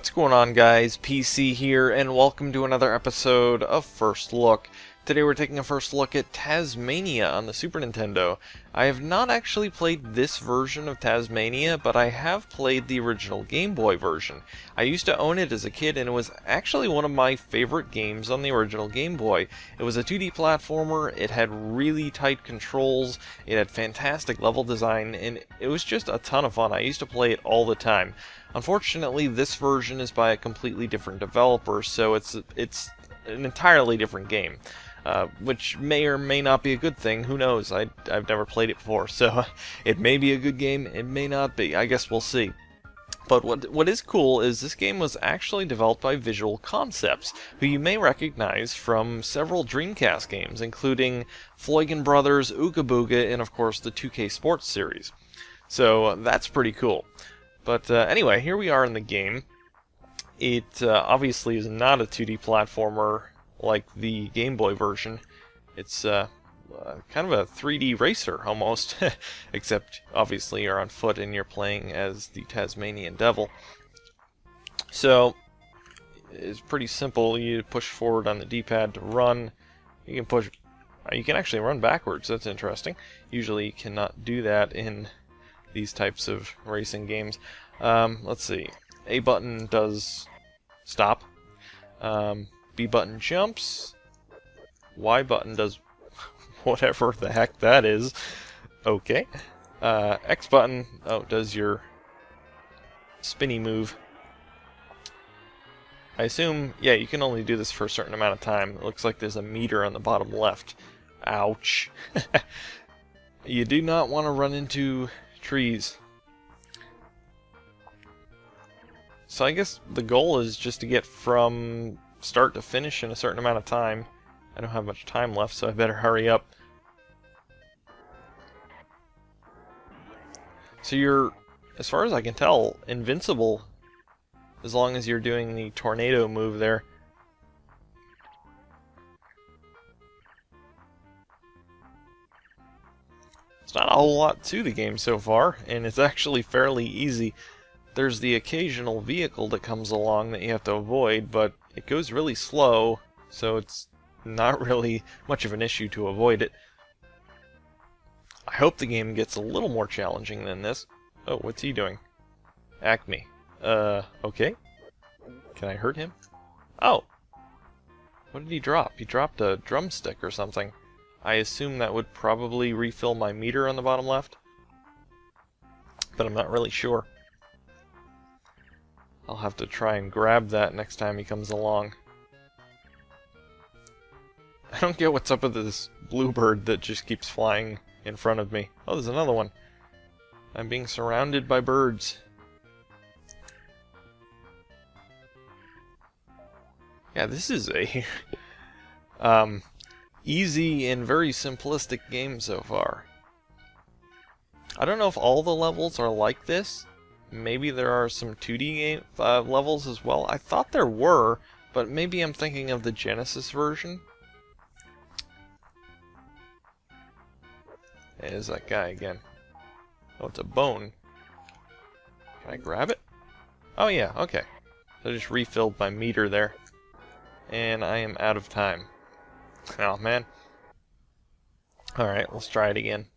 What's going on, guys? PC here, and welcome to another episode of First Look. Today we're taking a first look at Taz-Mania on the Super Nintendo. I have not actually played this version of Taz-Mania, but I have played the original Game Boy version. I used to own it as a kid, and it was actually one of my favorite games on the original Game Boy. It was a 2D platformer, it had really tight controls, it had fantastic level design, and it was just a ton of fun. I used to play it all the time. Unfortunately, this version is by a completely different developer, so it's an entirely different game, which may or may not be a good thing. Who knows? I've never played it before, so it may be a good game, it may not be. I guess we'll see. But what is cool is this game was actually developed by Visual Concepts, who you may recognize from several Dreamcast games, including Floygen Brothers, Ooga Booga, and of course the 2K Sports series. So that's pretty cool. But anyway, here we are in the game. It obviously is not a 2D platformer like the Game Boy version. It's kind of a 3D racer almost, except obviously you're on foot and you're playing as the Tasmanian Devil. So it's pretty simple. You push forward on the D-pad to run. You can actually run backwards. That's interesting. Usually you cannot do that in these types of racing games. Let's see. A button does stop. B button jumps. Y button does whatever the heck that is. Okay. X button, does your spinny move. I assume, yeah, you can only do this for a certain amount of time. It looks like there's a meter on the bottom left. Ouch. You do not want to run into trees. So I guess the goal is just to get from start to finish in a certain amount of time. I don't have much time left, so I better hurry up. So you're, as far as I can tell, invincible as long as you're doing the tornado move there. It's not a whole lot to the game so far, and it's actually fairly easy. There's the occasional vehicle that comes along that you have to avoid, but it goes really slow, so it's not really much of an issue to avoid it. I hope the game gets a little more challenging than this. Oh, what's he doing? Acme. Okay. Can I hurt him? Oh! What did he drop? He dropped a drumstick or something. I assume that would probably refill my meter on the bottom left, but I'm not really sure. I'll have to try and grab that next time he comes along. I don't get what's up with this bluebird that just keeps flying in front of me. Oh, there's another one. I'm being surrounded by birds. Yeah, this is a easy and very simplistic game so far. I don't know if all the levels are like this. Maybe there are some 2D levels as well. I thought there were, but maybe I'm thinking of the Genesis version. There's that guy again. Oh, it's a bone. Can I grab it? Oh yeah, okay. So I just refilled my meter there. And I am out of time. Oh man. Alright, let's try it again.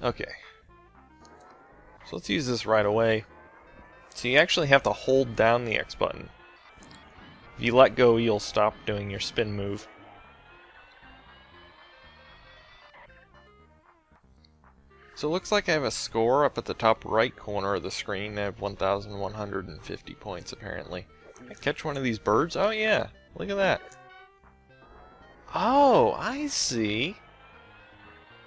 Okay. So let's use this right away. So you actually have to hold down the X button. If you let go, you'll stop doing your spin move. So it looks like I have a score up at the top right corner of the screen. I have 1,150 points, apparently. Can I catch one of these birds? Oh, yeah. Look at that. Oh, I see.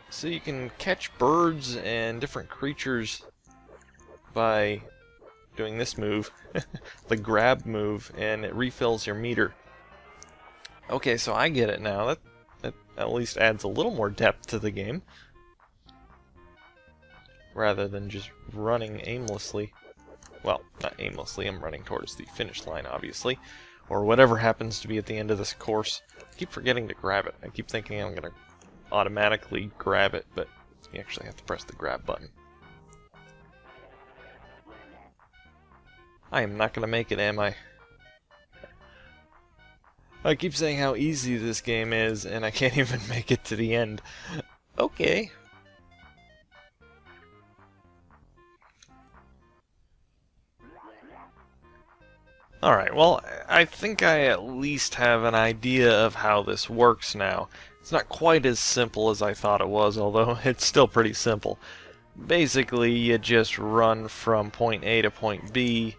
So you can catch birds and different creatures by doing this move. The grab move, and it refills your meter. Okay, so I get it now. That at least adds a little more depth to the game, rather than just running aimlessly. Well, not aimlessly, I'm running towards the finish line, obviously. Or whatever happens to be at the end of this course. I keep forgetting to grab it. I keep thinking I'm going to automatically grab it, but you actually have to press the grab button. I am not gonna make it, am I? I keep saying how easy this game is, and I can't even make it to the end. Okay. Alright, well, I think I at least have an idea of how this works now. It's not quite as simple as I thought it was, although it's still pretty simple. Basically, you just run from point A to point B,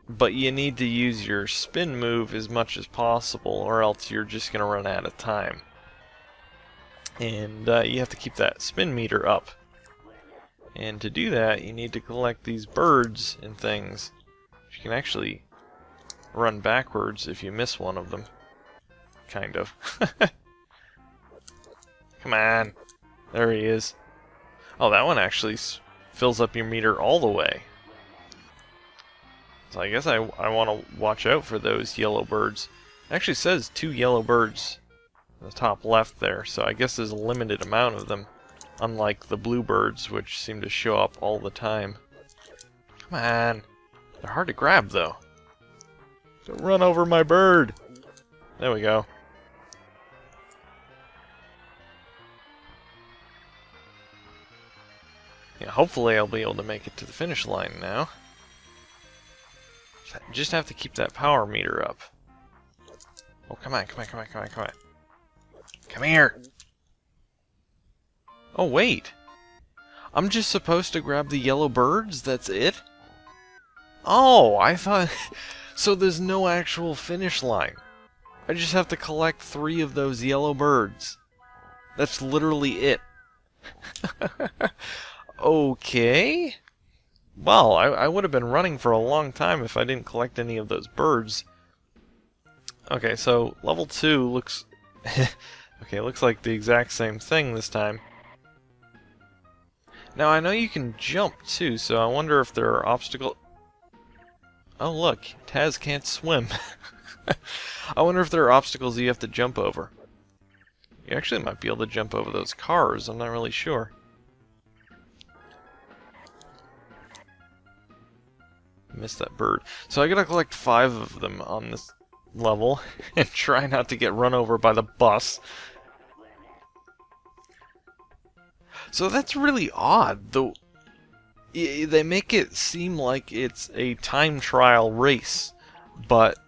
but you need to use your spin move as much as possible, or else you're just going to run out of time. And you have to keep that spin meter up. And to do that, you need to collect these birds and things. You can actually run backwards if you miss one of them. Kind of. Come on. There he is. Oh, that one actually fills up your meter all the way. So I guess I want to watch out for those yellow birds. It actually says 2 yellow birds in the top left there, so I guess there's a limited amount of them. Unlike the blue birds, which seem to show up all the time. Come on. They're hard to grab, though. Don't run over my bird! There we go. Yeah, hopefully I'll be able to make it to the finish line now. Just have to keep that power meter up. Oh, come on, come on, come on, come on, come on. Come here! Oh, wait! I'm just supposed to grab the yellow birds? That's it? Oh, I thought... So there's no actual finish line. I just have to collect 3 of those yellow birds. That's literally it. Okay. Well, I would have been running for a long time if I didn't collect any of those birds. Okay, so level 2 looks... okay, looks like the exact same thing this time. Now, I know you can jump too, so I wonder if there are obstacles... Oh, look, Taz can't swim. I wonder if there are obstacles you have to jump over. You actually might be able to jump over those cars, I'm not really sure. Missed that bird. So I gotta collect 5 of them on this level, and try not to get run over by the bus. So that's really odd, though. They make it seem like it's a time trial race, but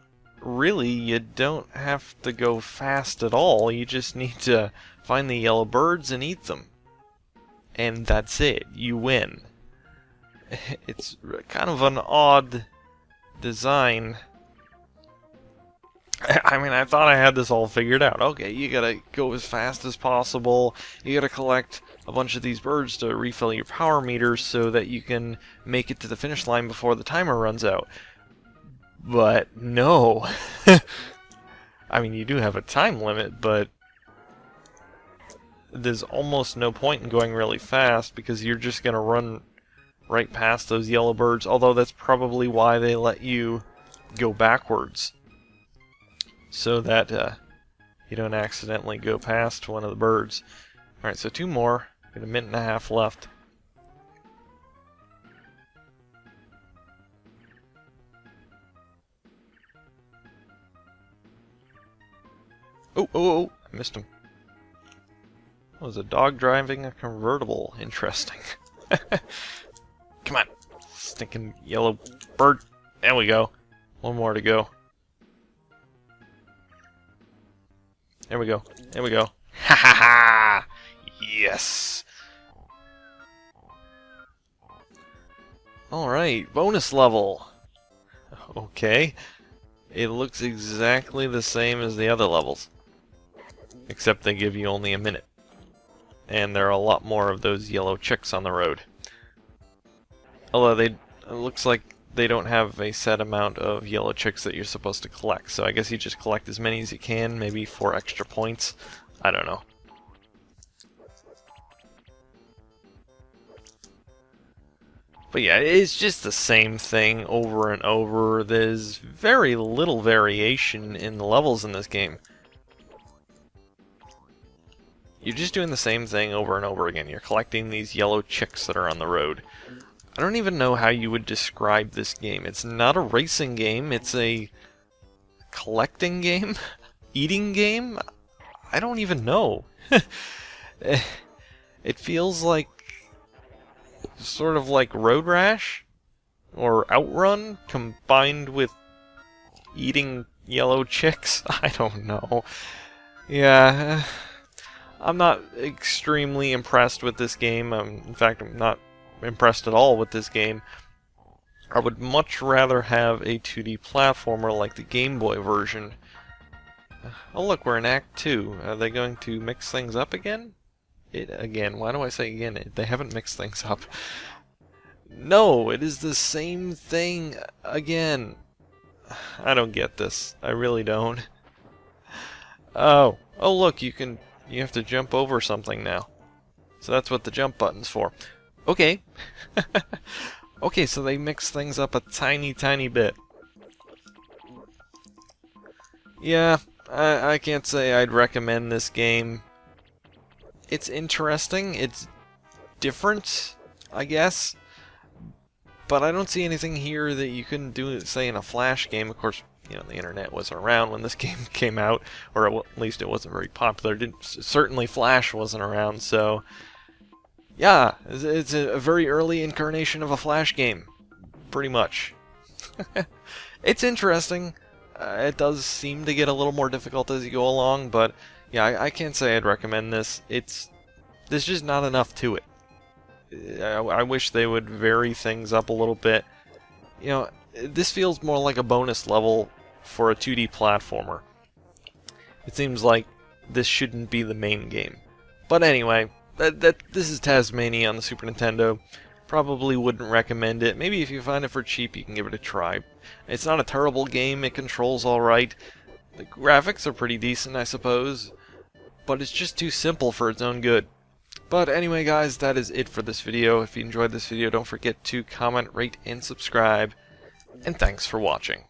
really you don't have to go fast at all. You just need to find the yellow birds and eat them. And that's it. You win. It's kind of an odd design. I mean, I thought I had this all figured out. Okay, you gotta go as fast as possible. You gotta collect a bunch of these birds to refill your power meters so that you can make it to the finish line before the timer runs out. But no. I mean, you do have a time limit, but there's almost no point in going really fast because you're just gonna run right past those yellow birds, although that's probably why they let you go backwards. So that you don't accidentally go past one of the birds. Alright, so 2 more. Got a minute and a half left. Oh, oh, oh! I missed him. Oh, there's a dog driving a convertible. Interesting. Come on. Stinking yellow bird. There we go. 1 more to go. There we go. There we go. Ha ha ha! Yes! Alright, bonus level. Okay. It looks exactly the same as the other levels. Except they give you only a minute. And there are a lot more of those yellow chicks on the road. Although it looks like they don't have a set amount of yellow chicks that you're supposed to collect. So I guess you just collect as many as you can, maybe for extra points. I don't know. But yeah, it's just the same thing over and over. There's very little variation in the levels in this game. You're just doing the same thing over and over again. You're collecting these yellow chicks that are on the road. I don't even know how you would describe this game. It's not a racing game, it's a collecting game? Eating game? I don't even know. It feels like sort of like Road Rash or Outrun combined with eating yellow chicks. I don't know. Yeah, I'm not extremely impressed with this game. In fact, I'm not impressed at all with this game. I would much rather have a 2D platformer like the Game Boy version. Oh look, we're in Act 2. Are they going to mix things up again? Again, why do I say again? They haven't mixed things up. No, it is the same thing again. I don't get this. I really don't. Oh look, you have to jump over something now. So that's what the jump button's for. Okay. Okay, so they mix things up a tiny, tiny bit. Yeah, I can't say I'd recommend this game. It's interesting, it's different, I guess, but I don't see anything here that you couldn't do, say, in a Flash game. Of course, you know, the internet wasn't around when this game came out, or at least it wasn't very popular. Certainly Flash wasn't around, so yeah, it's a very early incarnation of a Flash game, pretty much. It's interesting. It does seem to get a little more difficult as you go along, but yeah, I can't say I'd recommend this. There's just not enough to it. I wish they would vary things up a little bit. You know, this feels more like a bonus level for a 2D platformer. It seems like this shouldn't be the main game. But anyway, this is Taz-Mania on the Super Nintendo. Probably wouldn't recommend it. Maybe if you find it for cheap, you can give it a try. It's not a terrible game. It controls alright. The graphics are pretty decent, I suppose. But it's just too simple for its own good. But anyway, guys, that is it for this video. If you enjoyed this video, don't forget to comment, rate, and subscribe. And thanks for watching.